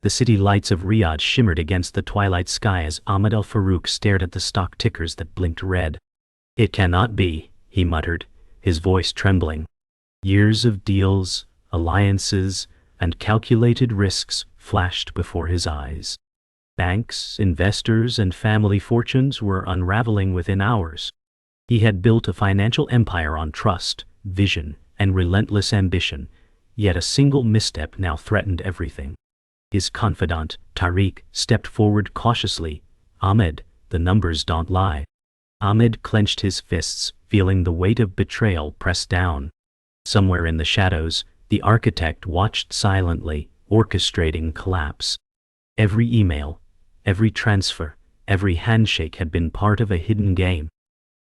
The city lights of Riyadh shimmered against the twilight sky as Ahmed al-Farouk stared at the stock tickers that blinked red. "It cannot be," he muttered, his voice trembling. Years of deals, alliances, and calculated risks flashed before his eyes. Banks, investors, and family fortunes were unraveling within hours. He had built a financial empire on trust, vision, and relentless ambition, yet a single misstep now threatened everything. His confidant, Tariq, stepped forward cautiously. "Ahmed, the numbers don't lie." Ahmed clenched his fists, feeling the weight of betrayal press down. Somewhere in the shadows, the architect watched silently, orchestrating collapse. Every email, every transfer, every handshake had been part of a hidden game.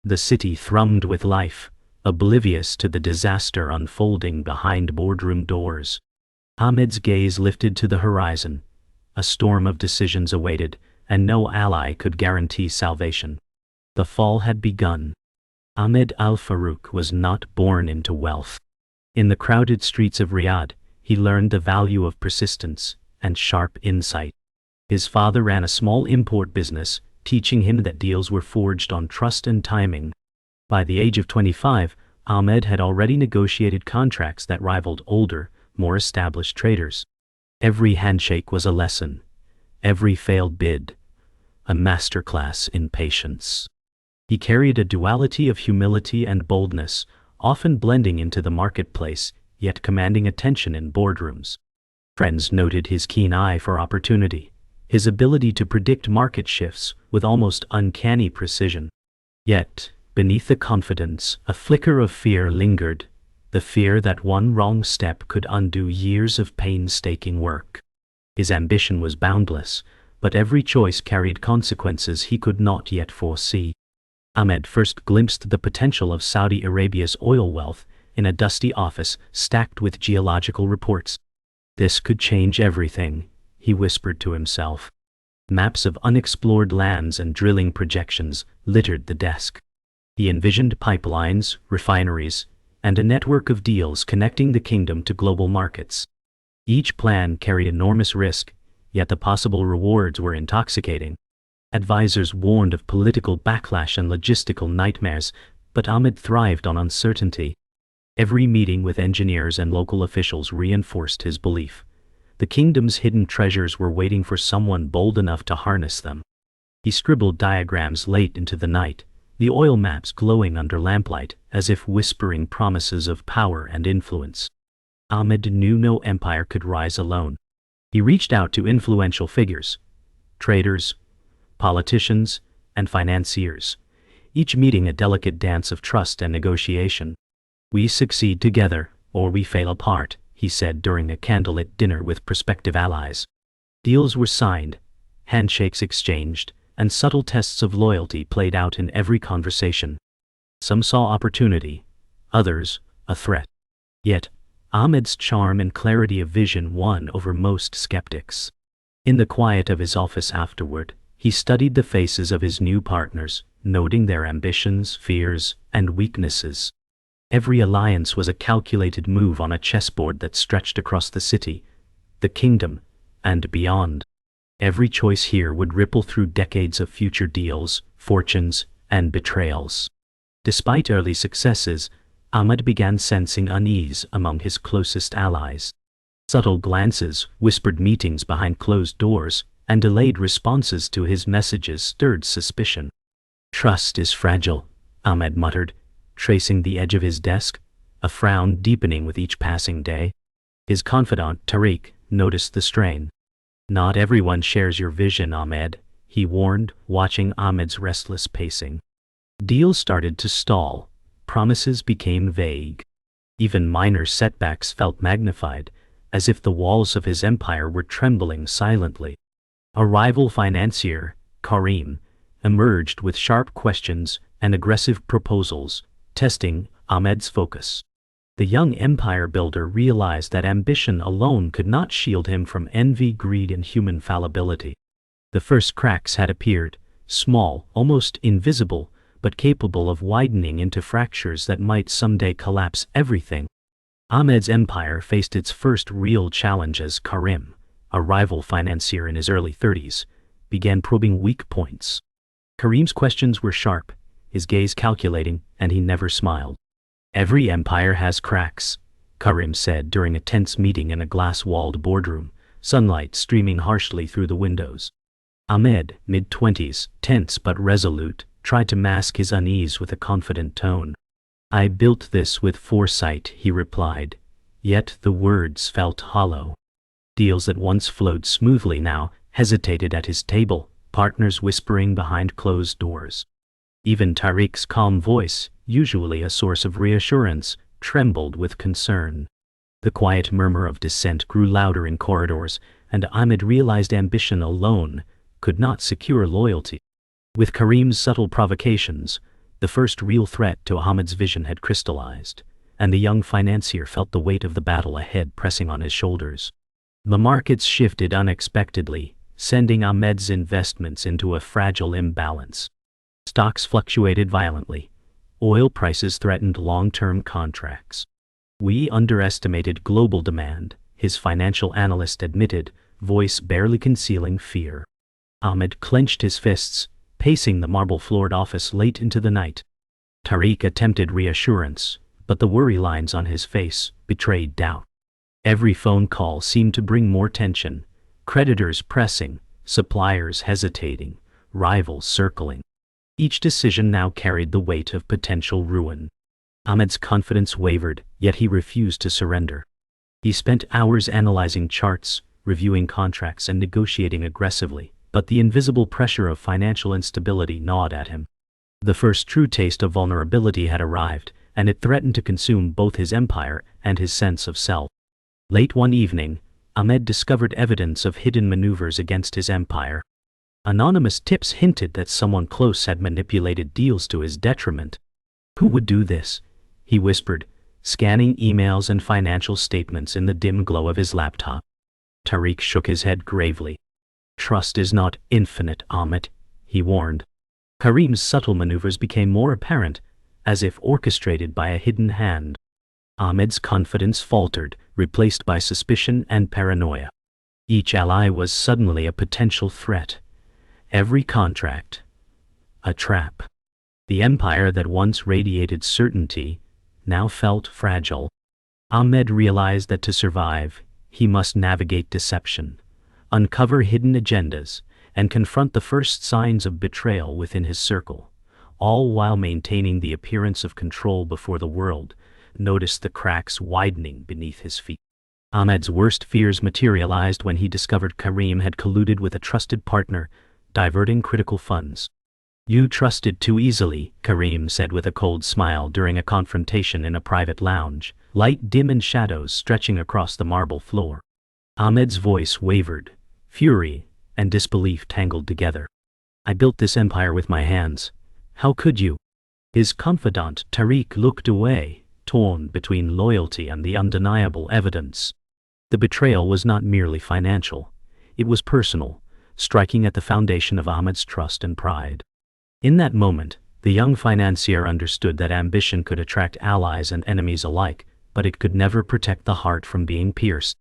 The city thrummed with life, oblivious to the disaster unfolding behind boardroom doors. Ahmed's gaze lifted to the horizon. A storm of decisions awaited, and no ally could guarantee salvation. The fall had begun. Ahmed al-Farouk was not born into wealth. In the crowded streets of Riyadh, he learned the value of persistence and sharp insight. His father ran a small import business, teaching him that deals were forged on trust and timing. By the age of 25, Ahmed had already negotiated contracts that rivaled older, more established traders. Every handshake was a lesson, every failed bid, a masterclass in patience. He carried a duality of humility and boldness, often blending into the marketplace, yet commanding attention in boardrooms. Friends noted his keen eye for opportunity, his ability to predict market shifts with almost uncanny precision. Yet, beneath the confidence, a flicker of fear lingered, the fear that one wrong step could undo years of painstaking work. His ambition was boundless, but every choice carried consequences he could not yet foresee. Ahmed first glimpsed the potential of Saudi Arabia's oil wealth in a dusty office stacked with geological reports. "This could change everything," he whispered to himself. Maps of unexplored lands and drilling projections littered the desk. He envisioned pipelines, refineries, and a network of deals connecting the kingdom to global markets. Each plan carried enormous risk, yet the possible rewards were intoxicating. Advisors warned of political backlash and logistical nightmares, but Ahmed thrived on uncertainty. Every meeting with engineers and local officials reinforced his belief. The kingdom's hidden treasures were waiting for someone bold enough to harness them. He scribbled diagrams late into the night, the oil maps glowing under lamplight, as if whispering promises of power and influence. Ahmed knew no empire could rise alone. He reached out to influential figures, traders, politicians, and financiers, each meeting a delicate dance of trust and negotiation. "We succeed together, or we fail apart," he said during a candlelit dinner with prospective allies. Deals were signed, handshakes exchanged, and subtle tests of loyalty played out in every conversation. Some saw opportunity, others a threat. Yet, Ahmed's charm and clarity of vision won over most skeptics. In the quiet of his office afterward, he studied the faces of his new partners, noting their ambitions, fears, and weaknesses. Every alliance was a calculated move on a chessboard that stretched across the city, the kingdom, and beyond. Every choice here would ripple through decades of future deals, fortunes, and betrayals. Despite early successes, Ahmed began sensing unease among his closest allies. Subtle glances, whispered meetings behind closed doors, and delayed responses to his messages stirred suspicion. "Trust is fragile," Ahmed muttered, tracing the edge of his desk, a frown deepening with each passing day. His confidant, Tariq, noticed the strain. "Not everyone shares your vision, Ahmed," he warned, watching Ahmed's restless pacing. Deals started to stall. Promises became vague. Even minor setbacks felt magnified, as if the walls of his empire were trembling silently. A rival financier, Karim, emerged with sharp questions and aggressive proposals, testing Ahmed's focus. The young empire builder realized that ambition alone could not shield him from envy, greed, and human fallibility. The first cracks had appeared, small, almost invisible, but capable of widening into fractures that might someday collapse everything. Ahmed's empire faced its first real challenge as Karim, a rival financier in his early 30s, began probing weak points. Karim's questions were sharp, his gaze calculating, and he never smiled. "Every empire has cracks," Karim said during a tense meeting in a glass-walled boardroom, sunlight streaming harshly through the windows. Ahmed, mid-20s, tense but resolute, tried to mask his unease with a confident tone. "I built this with foresight," he replied, yet the words felt hollow. Deals that once flowed smoothly now hesitated at his table, partners whispering behind closed doors. Even Tariq's calm voice, usually a source of reassurance, trembled with concern. The quiet murmur of dissent grew louder in corridors, and Ahmed realized ambition alone could not secure loyalty. With Karim's subtle provocations, the first real threat to Ahmed's vision had crystallized, and the young financier felt the weight of the battle ahead pressing on his shoulders. The markets shifted unexpectedly, sending Ahmed's investments into a fragile imbalance. Stocks fluctuated violently. Oil prices threatened long-term contracts. "We underestimated global demand," his financial analyst admitted, voice barely concealing fear. Ahmed clenched his fists, pacing the marble-floored office late into the night. Tariq attempted reassurance, but the worry lines on his face betrayed doubt. Every phone call seemed to bring more tension, creditors pressing, suppliers hesitating, rivals circling. Each decision now carried the weight of potential ruin. Ahmed's confidence wavered, yet he refused to surrender. He spent hours analyzing charts, reviewing contracts and negotiating aggressively, but the invisible pressure of financial instability gnawed at him. The first true taste of vulnerability had arrived, and it threatened to consume both his empire and his sense of self. Late one evening, Ahmed discovered evidence of hidden maneuvers against his empire. Anonymous tips hinted that someone close had manipulated deals to his detriment. "Who would do this?" he whispered, scanning emails and financial statements in the dim glow of his laptop. Tariq shook his head gravely. "Trust is not infinite, Ahmed," he warned. Karim's subtle maneuvers became more apparent, as if orchestrated by a hidden hand. Ahmed's confidence faltered, replaced by suspicion and paranoia. Each ally was suddenly a potential threat. Every contract, a trap. The empire that once radiated certainty now felt fragile. Ahmed realized that to survive, he must navigate deception, uncover hidden agendas, and confront the first signs of betrayal within his circle, all while maintaining the appearance of control before the world noticed the cracks widening beneath his feet. Ahmed's worst fears materialized when he discovered Karim had colluded with a trusted partner, diverting critical funds. "You trusted too easily," Karim said with a cold smile during a confrontation in a private lounge, light dim and shadows stretching across the marble floor. Ahmed's voice wavered, fury and disbelief tangled together. "I built this empire with my hands. How could you?" His confidant Tariq looked away, torn between loyalty and the undeniable evidence. The betrayal was not merely financial, it was personal, striking at the foundation of Ahmed's trust and pride. In that moment, the young financier understood that ambition could attract allies and enemies alike, but it could never protect the heart from being pierced.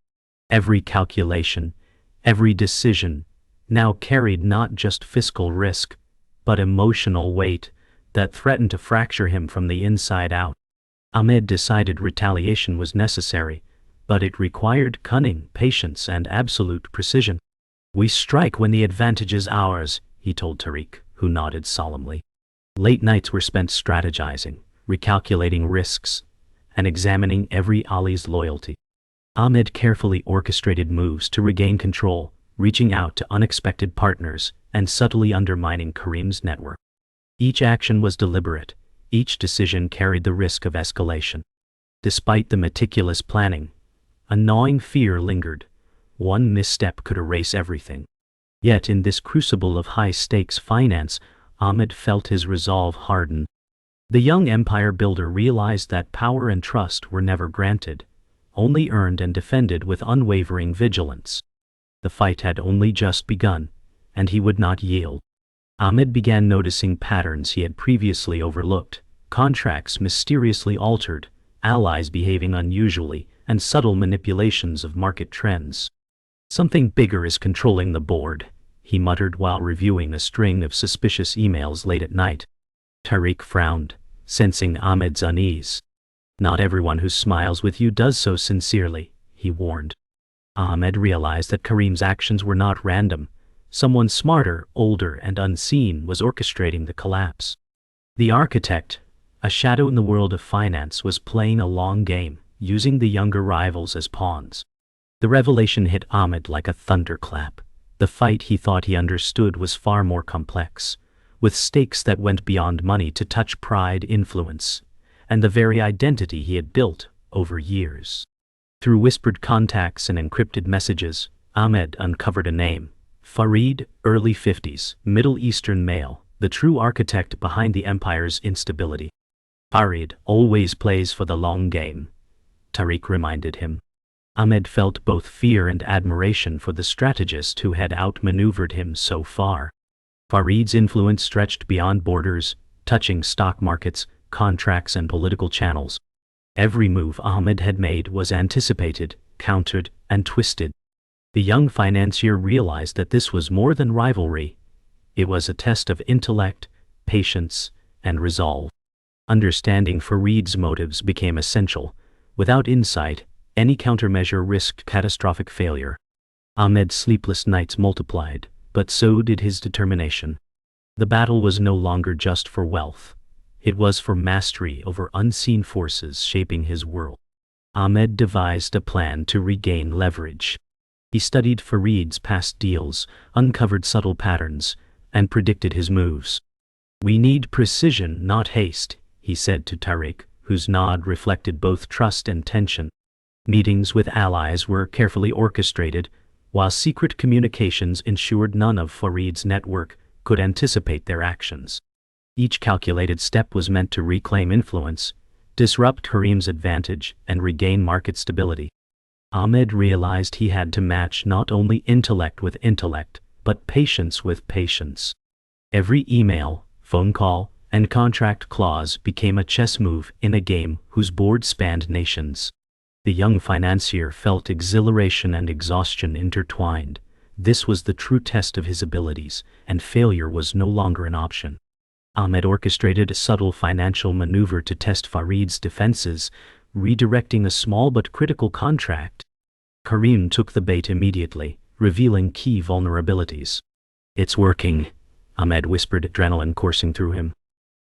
Every calculation, every decision, now carried not just fiscal risk, but emotional weight that threatened to fracture him from the inside out. Ahmed decided retaliation was necessary, but it required cunning, patience, and absolute precision. "We strike when the advantage is ours," he told Tariq, who nodded solemnly. Late nights were spent strategizing, recalculating risks, and examining every ally's loyalty. Ahmed carefully orchestrated moves to regain control, reaching out to unexpected partners and subtly undermining Karim's network. Each action was deliberate, each decision carried the risk of escalation. Despite the meticulous planning, a gnawing fear lingered. One misstep could erase everything. Yet in this crucible of high-stakes finance, Ahmed felt his resolve harden. The young empire builder realized that power and trust were never granted, only earned and defended with unwavering vigilance. The fight had only just begun, and he would not yield. Ahmed began noticing patterns he had previously overlooked, contracts mysteriously altered, allies behaving unusually, and subtle manipulations of market trends. Something bigger is controlling the board, he muttered while reviewing a string of suspicious emails late at night. Tariq frowned, sensing Ahmed's unease. Not everyone who smiles with you does so sincerely, he warned. Ahmed realized that Karim's actions were not random. Someone smarter, older, and unseen was orchestrating the collapse. The architect, a shadow in the world of finance, was playing a long game, using the younger rivals as pawns. The revelation hit Ahmed like a thunderclap. The fight he thought he understood was far more complex, with stakes that went beyond money to touch pride, influence, and the very identity he had built over years. Through whispered contacts and encrypted messages, Ahmed uncovered a name: Farid, early 50s, Middle Eastern male, the true architect behind the empire's instability. Farid always plays for the long game, Tariq reminded him. Ahmed felt both fear and admiration for the strategist who had outmaneuvered him so far. Farid's influence stretched beyond borders, touching stock markets, contracts, and political channels. Every move Ahmed had made was anticipated, countered, and twisted. The young financier realized that this was more than rivalry. It was a test of intellect, patience, and resolve. Understanding Farid's motives became essential. Without insight, any countermeasure risked catastrophic failure. Ahmed's sleepless nights multiplied, but so did his determination. The battle was no longer just for wealth. It was for mastery over unseen forces shaping his world. Ahmed devised a plan to regain leverage. He studied Farid's past deals, uncovered subtle patterns, and predicted his moves. "We need precision, not haste," he said to Tariq, whose nod reflected both trust and tension. Meetings with allies were carefully orchestrated, while secret communications ensured none of Farid's network could anticipate their actions. Each calculated step was meant to reclaim influence, disrupt Karim's advantage, and regain market stability. Ahmed realized he had to match not only intellect with intellect, but patience with patience. Every email, phone call, and contract clause became a chess move in a game whose board spanned nations. The young financier felt exhilaration and exhaustion intertwined. This was the true test of his abilities, and failure was no longer an option. Ahmed orchestrated a subtle financial maneuver to test Farid's defenses, redirecting a small but critical contract. Karim took the bait immediately, revealing key vulnerabilities. "It's working," Ahmed whispered, adrenaline coursing through him.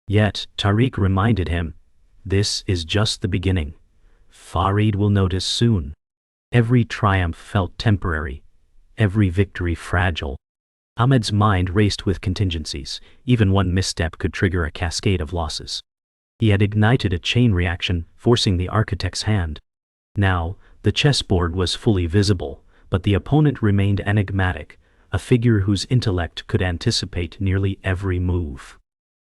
Yet, Tariq reminded him, "This is just the beginning. Farid will notice soon." Every triumph felt temporary, every victory fragile. Ahmed's mind raced with contingencies. Even one misstep could trigger a cascade of losses. He had ignited a chain reaction, forcing the architect's hand. Now, the chessboard was fully visible, but the opponent remained enigmatic, a figure whose intellect could anticipate nearly every move.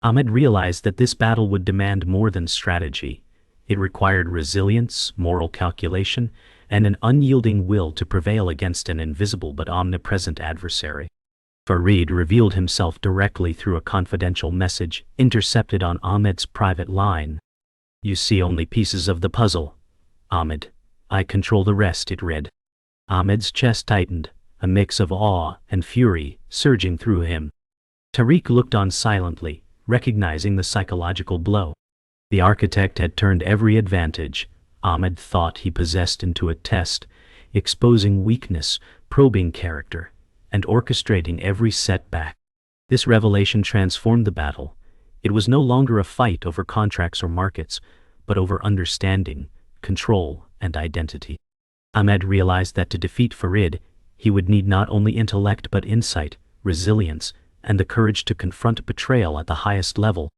Ahmed realized that this battle would demand more than strategy. It required resilience, moral calculation, and an unyielding will to prevail against an invisible but omnipresent adversary. Farid revealed himself directly through a confidential message intercepted on Ahmed's private line. "You see only pieces of the puzzle, Ahmed. I control the rest," it read. Ahmed's chest tightened, a mix of awe and fury surging through him. Tariq looked on silently, recognizing the psychological blow. The architect had turned every advantage Ahmed thought he possessed into a test, exposing weakness, probing character, and orchestrating every setback. This revelation transformed the battle. It was no longer a fight over contracts or markets, but over understanding, control, and identity. Ahmed realized that to defeat Farid, he would need not only intellect but insight, resilience, and the courage to confront betrayal at the highest level.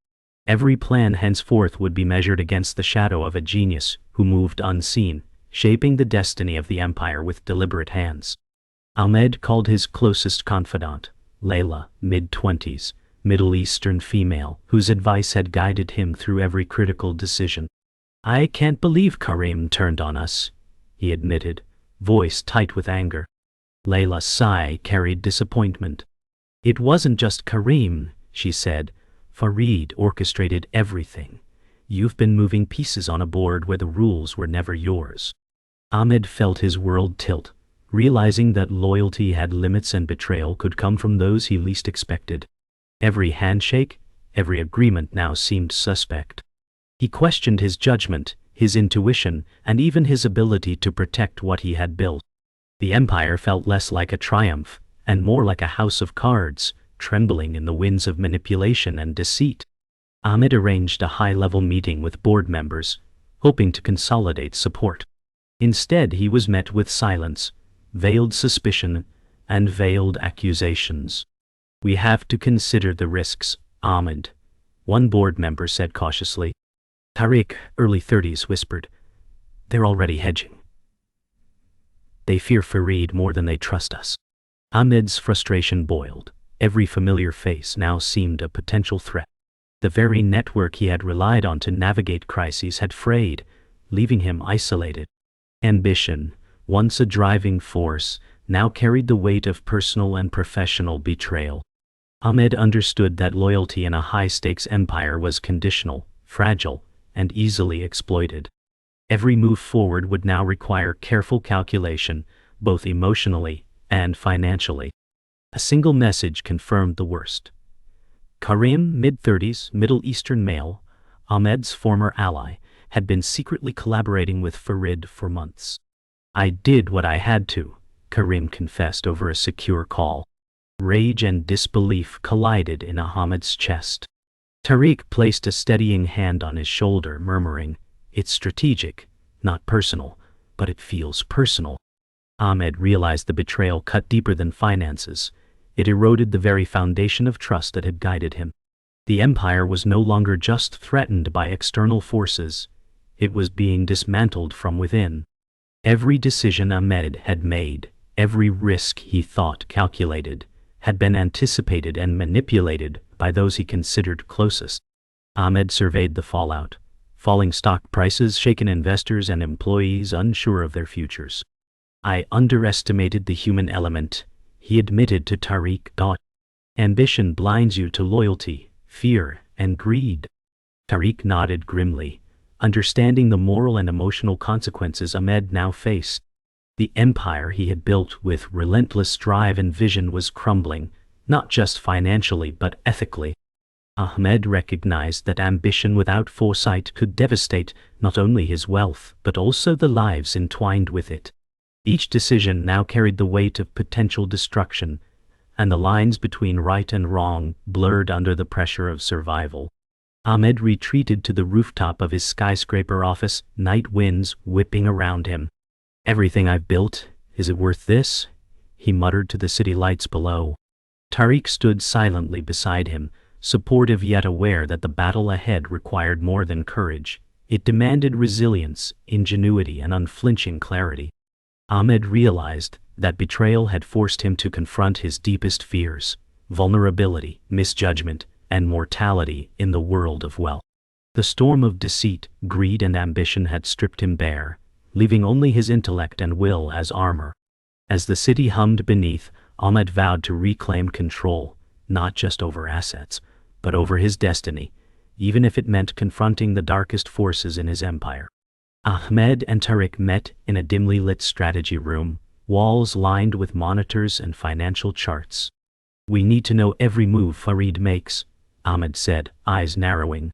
Every plan henceforth would be measured against the shadow of a genius who moved unseen, shaping the destiny of the empire with deliberate hands. Ahmed called his closest confidant, Layla, mid-20s, Middle Eastern female, whose advice had guided him through every critical decision. "I can't believe Karim turned on us," he admitted, voice tight with anger. Layla's sigh carried disappointment. "It wasn't just Karim," she said. "Farid orchestrated everything. You've been moving pieces on a board where the rules were never yours." Ahmed felt his world tilt, realizing that loyalty had limits and betrayal could come from those he least expected. Every handshake, every agreement now seemed suspect. He questioned his judgment, his intuition, and even his ability to protect what he had built. The empire felt less like a triumph, and more like a house of cards, trembling in the winds of manipulation and deceit. Ahmed arranged a high-level meeting with board members, hoping to consolidate support. Instead, he was met with silence, veiled suspicion, and veiled accusations. "We have to consider the risks, Ahmed," one board member said cautiously. Tariq, early 30s, whispered, "They're already hedging. They fear Farid more than they trust us." Ahmed's frustration boiled. Every familiar face now seemed a potential threat. The very network he had relied on to navigate crises had frayed, leaving him isolated. Ambition, once a driving force, now carried the weight of personal and professional betrayal. Ahmed understood that loyalty in a high-stakes empire was conditional, fragile, and easily exploited. Every move forward would now require careful calculation, both emotionally and financially. A single message confirmed the worst. Karim, mid-30s, Middle Eastern male, Ahmed's former ally, had been secretly collaborating with Farid for months. "I did what I had to," Karim confessed over a secure call. Rage and disbelief collided in Ahmed's chest. Tariq placed a steadying hand on his shoulder, murmuring, "It's strategic, not personal, but it feels personal." Ahmed realized the betrayal cut deeper than finances. It eroded the very foundation of trust that had guided him. The empire was no longer just threatened by external forces. It was being dismantled from within. Every decision Ahmed had made, every risk he thought calculated, had been anticipated and manipulated by those he considered closest. Ahmed surveyed the fallout. Falling stock prices, shaken investors, and employees unsure of their futures. "I underestimated the human element," he admitted to Tariq. "Ambition blinds you to loyalty, fear, and greed." Tariq nodded grimly, understanding the moral and emotional consequences Ahmed now faced. The empire he had built with relentless drive and vision was crumbling, not just financially but ethically. Ahmed recognized that ambition without foresight could devastate not only his wealth but also the lives entwined with it. Each decision now carried the weight of potential destruction, and the lines between right and wrong blurred under the pressure of survival. Ahmed retreated to the rooftop of his skyscraper office, night winds whipping around him. "Everything I've built, is it worth this?" he muttered to the city lights below. Tariq stood silently beside him, supportive yet aware that the battle ahead required more than courage. It demanded resilience, ingenuity, and unflinching clarity. Ahmed realized that betrayal had forced him to confront his deepest fears: vulnerability, misjudgment, and mortality in the world of wealth. The storm of deceit, greed, and ambition had stripped him bare, leaving only his intellect and will as armor. As the city hummed beneath, Ahmed vowed to reclaim control, not just over assets, but over his destiny, even if it meant confronting the darkest forces in his empire. Ahmed and Tariq met in a dimly lit strategy room, walls lined with monitors and financial charts. "We need to know every move Farid makes," Ahmed said, eyes narrowing.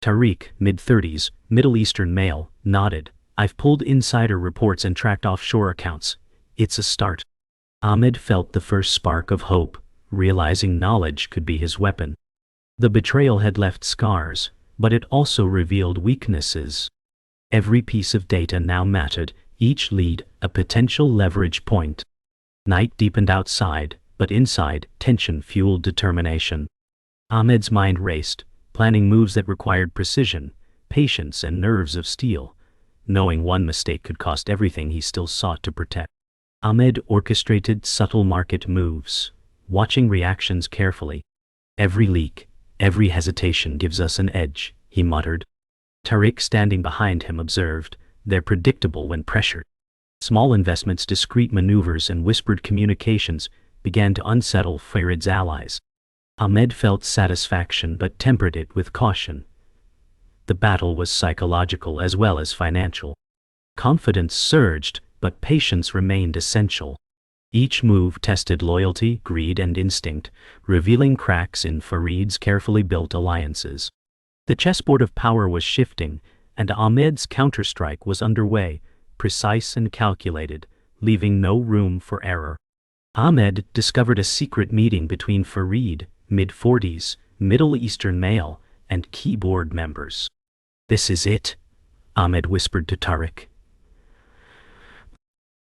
Tariq, mid-30s, Middle Eastern male, nodded. "I've pulled insider reports and tracked offshore accounts. It's a start." Ahmed felt the first spark of hope, realizing knowledge could be his weapon. The betrayal had left scars, but it also revealed weaknesses. Every piece of data now mattered, each lead a potential leverage point. Night deepened outside, but inside, tension fueled determination. Ahmed's mind raced, planning moves that required precision, patience, and nerves of steel, knowing one mistake could cost everything he still sought to protect. Ahmed orchestrated subtle market moves, watching reactions carefully. "Every leak, every hesitation gives us an edge," he muttered. Tariq, standing behind him, observed, "They're predictable when pressured." Small investments, discreet maneuvers, and whispered communications began to unsettle Farid's allies. Ahmed felt satisfaction but tempered it with caution. The battle was psychological as well as financial. Confidence surged, but patience remained essential. Each move tested loyalty, greed, and instinct, revealing cracks in Farid's carefully built alliances. The chessboard of power was shifting, and Ahmed's counterstrike was underway, precise and calculated, leaving no room for error. Ahmed discovered a secret meeting between Farid, mid-40s, Middle Eastern male, and keyboard members. "This is it," Ahmed whispered to Tariq.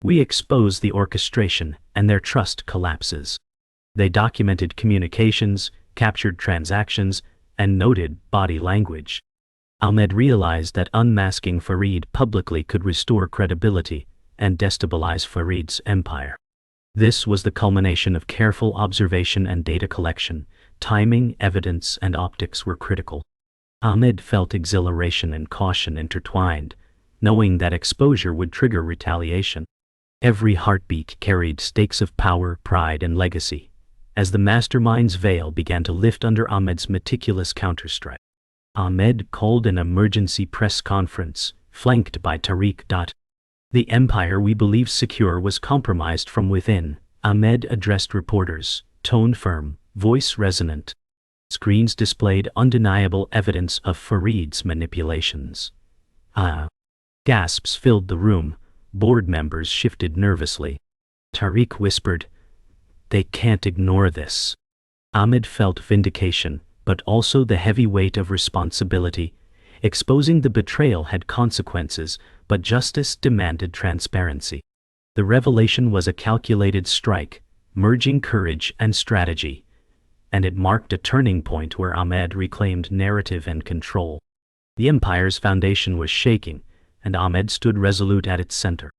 "We expose the orchestration, and their trust collapses." They documented communications, captured transactions, and noted body language. Ahmed realized that unmasking Farid publicly could restore credibility and destabilize Farid's empire. This was the culmination of careful observation and data collection. Timing, evidence, and optics were critical. Ahmed felt exhilaration and caution intertwined, knowing that exposure would trigger retaliation. Every heartbeat carried stakes of power, pride, and legacy, as the mastermind's veil began to lift under Ahmed's meticulous counterstrike. Ahmed called an emergency press conference, flanked by Tariq. "The empire we believed secure was compromised from within," Ahmed addressed reporters, tone firm, voice resonant. Screens displayed undeniable evidence of Farid's manipulations. Gasps filled the room. Board members shifted nervously. Tariq whispered, "They can't ignore this." Ahmed felt vindication, but also the heavy weight of responsibility. Exposing the betrayal had consequences, but justice demanded transparency. The revelation was a calculated strike, merging courage and strategy, and it marked a turning point where Ahmed reclaimed narrative and control. The empire's foundation was shaking, and Ahmed stood resolute at its center.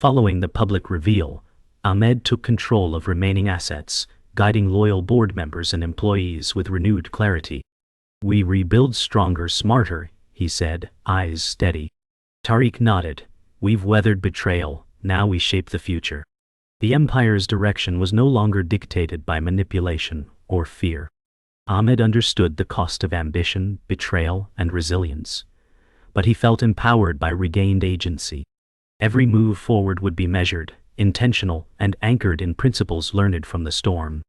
Following the public reveal, Ahmed took control of remaining assets, guiding loyal board members and employees with renewed clarity. "We rebuild stronger, smarter," he said, eyes steady. Tariq nodded. "We've weathered betrayal, now we shape the future." The empire's direction was no longer dictated by manipulation or fear. Ahmed understood the cost of ambition, betrayal, and resilience, but he felt empowered by regained agency. Every move forward would be measured, intentional, and anchored in principles learned from the storm.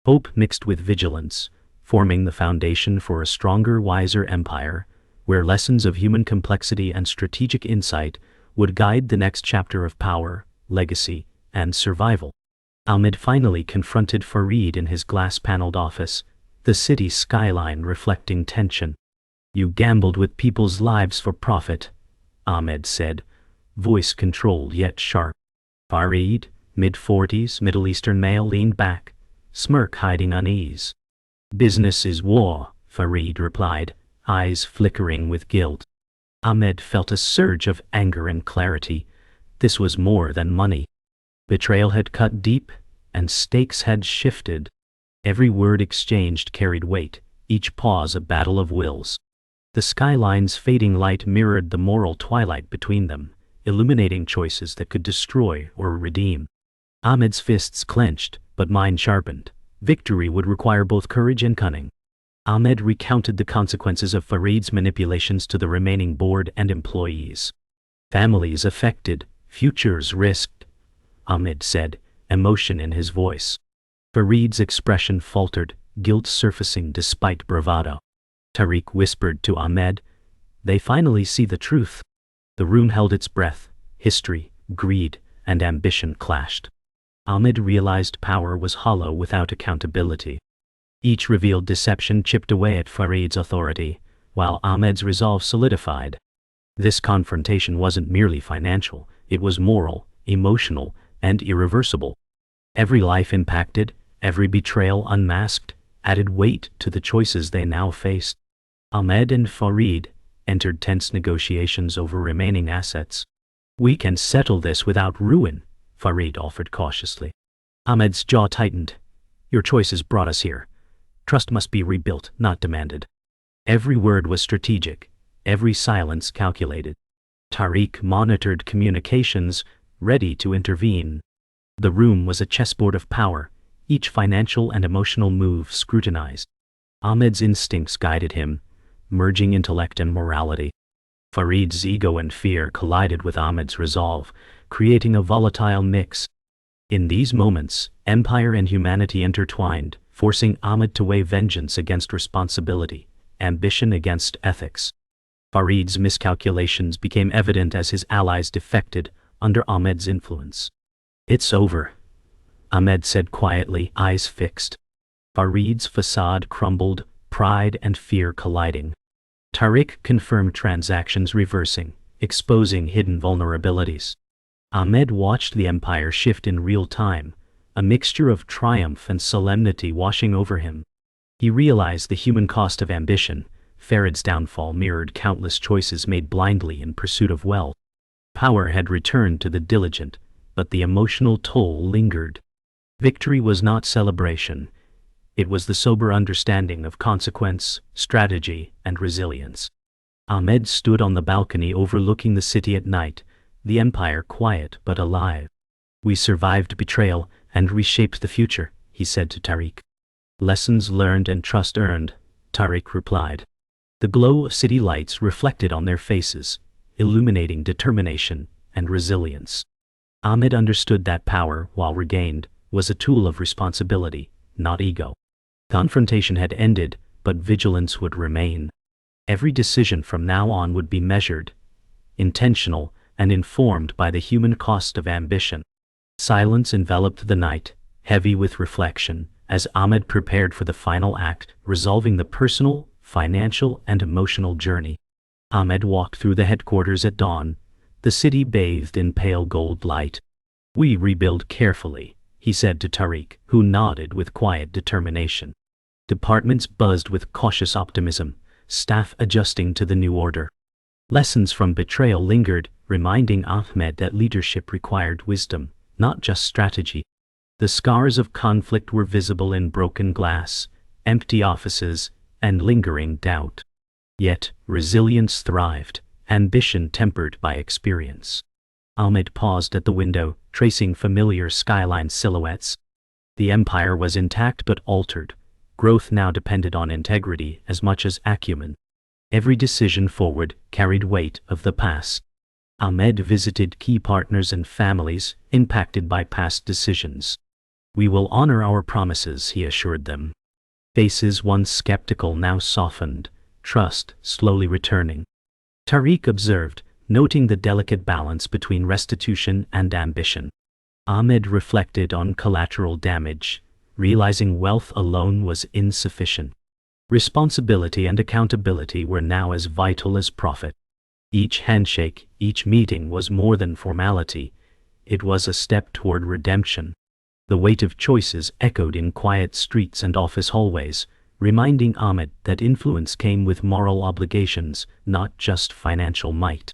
Hope mixed with vigilance, forming the foundation for a stronger, wiser empire, where lessons of human complexity and strategic insight would guide the next chapter of power, legacy, and survival. Ahmed finally confronted Farid in his glass-paneled office, the city skyline reflecting tension. "You gambled with people's lives for profit," Ahmed said, voice controlled yet sharp. Farid, mid-40s, Middle Eastern male, leaned back, smirk hiding unease. "Business is war," Farid replied, eyes flickering with guilt. Ahmed felt a surge of anger and clarity. This was more than money. Betrayal had cut deep, and stakes had shifted. Every word exchanged carried weight, each pause a battle of wills. The skyline's fading light mirrored the moral twilight between them, illuminating choices that could destroy or redeem. Ahmed's fists clenched, but mind sharpened. Victory would require both courage and cunning. Ahmed recounted the consequences of Farid's manipulations to the remaining board and employees. "Families affected, futures risked," Ahmed said, emotion in his voice. Farid's expression faltered, guilt surfacing despite bravado. Tariq whispered to Ahmed, "They finally see the truth." The room held its breath. History, greed, and ambition clashed. Ahmed realized power was hollow without accountability. Each revealed deception chipped away at Farid's authority, while Ahmed's resolve solidified. This confrontation wasn't merely financial, it was moral, emotional, and irreversible. Every life impacted, every betrayal unmasked, added weight to the choices they now faced. Ahmed and Farid entered tense negotiations over remaining assets. "We can settle this without ruin," Farid offered cautiously. Ahmed's jaw tightened. "Your choices brought us here. Trust must be rebuilt, not demanded." Every word was strategic, every silence calculated. Tariq monitored communications, ready to intervene. The room was a chessboard of power, each financial and emotional move scrutinized. Ahmed's instincts guided him, merging intellect and morality. Farid's ego and fear collided with Ahmed's resolve, creating a volatile mix. In these moments, empire and humanity intertwined, forcing Ahmed to weigh vengeance against responsibility, ambition against ethics. Farid's miscalculations became evident as his allies defected under Ahmed's influence. "It's over," Ahmed said quietly, eyes fixed. Farid's facade crumbled, pride and fear colliding. Tariq confirmed transactions reversing, exposing hidden vulnerabilities. Ahmed watched the empire shift in real time, a mixture of triumph and solemnity washing over him. He realized the human cost of ambition. Farid's downfall mirrored countless choices made blindly in pursuit of wealth. Power had returned to the diligent, but the emotional toll lingered. Victory was not celebration. It was the sober understanding of consequence, strategy, and resilience. Ahmed stood on the balcony overlooking the city at night, the empire quiet but alive. "We survived betrayal and reshaped the future," he said to Tariq. "Lessons learned and trust earned," Tariq replied. The glow of city lights reflected on their faces, illuminating determination and resilience. Ahmed understood that power, while regained, was a tool of responsibility, not ego. Confrontation had ended, but vigilance would remain. Every decision from now on would be measured, intentional, and informed by the human cost of ambition. Silence enveloped the night, heavy with reflection, as Ahmed prepared for the final act, resolving the personal, financial, and emotional journey. Ahmed walked through the headquarters at dawn, the city bathed in pale gold light. "We rebuild carefully," he said to Tariq, who nodded with quiet determination. Departments buzzed with cautious optimism, staff adjusting to the new order. Lessons from betrayal lingered, reminding Ahmed that leadership required wisdom, not just strategy. The scars of conflict were visible in broken glass, empty offices, and lingering doubt. Yet, resilience thrived, ambition tempered by experience. Ahmed paused at the window, tracing familiar skyline silhouettes. The empire was intact but altered. Growth now depended on integrity as much as acumen. Every decision forward carried weight of the past. Ahmed visited key partners and families impacted by past decisions. "We will honor our promises," he assured them. Faces once skeptical now softened, trust slowly returning. Tariq observed, noting the delicate balance between restitution and ambition. Ahmed reflected on collateral damage, realizing wealth alone was insufficient. Responsibility and accountability were now as vital as profit. Each handshake, each meeting was more than formality. It was a step toward redemption. The weight of choices echoed in quiet streets and office hallways, reminding Ahmed that influence came with moral obligations, not just financial might.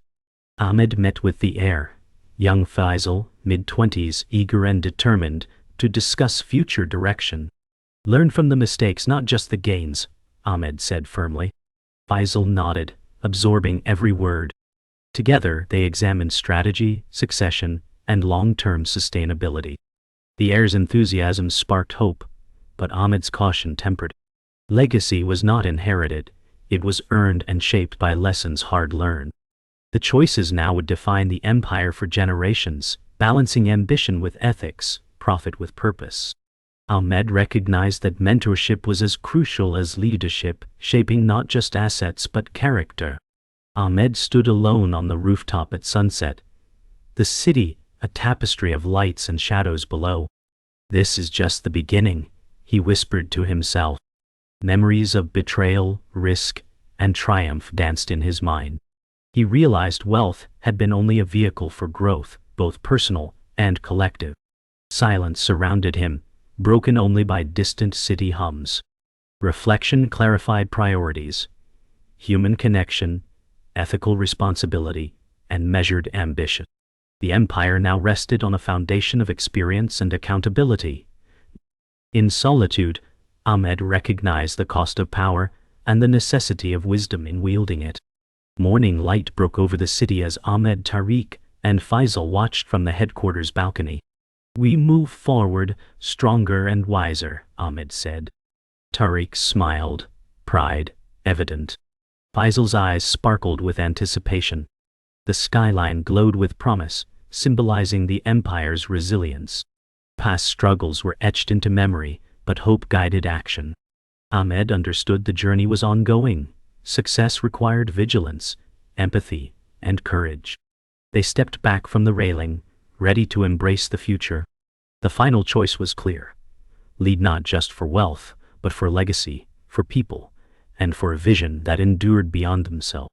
Ahmed met with the heir, young Faisal, mid-20s, eager and determined, to discuss future direction. "Learn from the mistakes, not just the gains," Ahmed said firmly. Faisal nodded, absorbing every word. Together they examined strategy, succession, and long-term sustainability. The heir's enthusiasm sparked hope, but Ahmed's caution tempered. Legacy was not inherited, it was earned and shaped by lessons hard learned. The choices now would define the empire for generations, balancing ambition with ethics, profit with purpose. Ahmed recognized that mentorship was as crucial as leadership, shaping not just assets but character. Ahmed stood alone on the rooftop at sunset. The city, a tapestry of lights and shadows below. "This is just the beginning," he whispered to himself. Memories of betrayal, risk, and triumph danced in his mind. He realized wealth had been only a vehicle for growth, both personal and collective. Silence surrounded him, broken only by distant city hums. Reflection clarified priorities: human connection, ethical responsibility, and measured ambition. The empire now rested on a foundation of experience and accountability. In solitude, Ahmed recognized the cost of power and the necessity of wisdom in wielding it. Morning light broke over the city as Ahmed, Tariq, and Faisal watched from the headquarters balcony. "We move forward, stronger and wiser," Ahmed said. Tariq smiled, pride evident. Faisal's eyes sparkled with anticipation. The skyline glowed with promise, symbolizing the empire's resilience. Past struggles were etched into memory, but hope guided action. Ahmed understood the journey was ongoing. Success required vigilance, empathy, and courage. They stepped back from the railing, ready to embrace the future. The final choice was clear. Lead not just for wealth, but for legacy, for people, and for a vision that endured beyond themselves.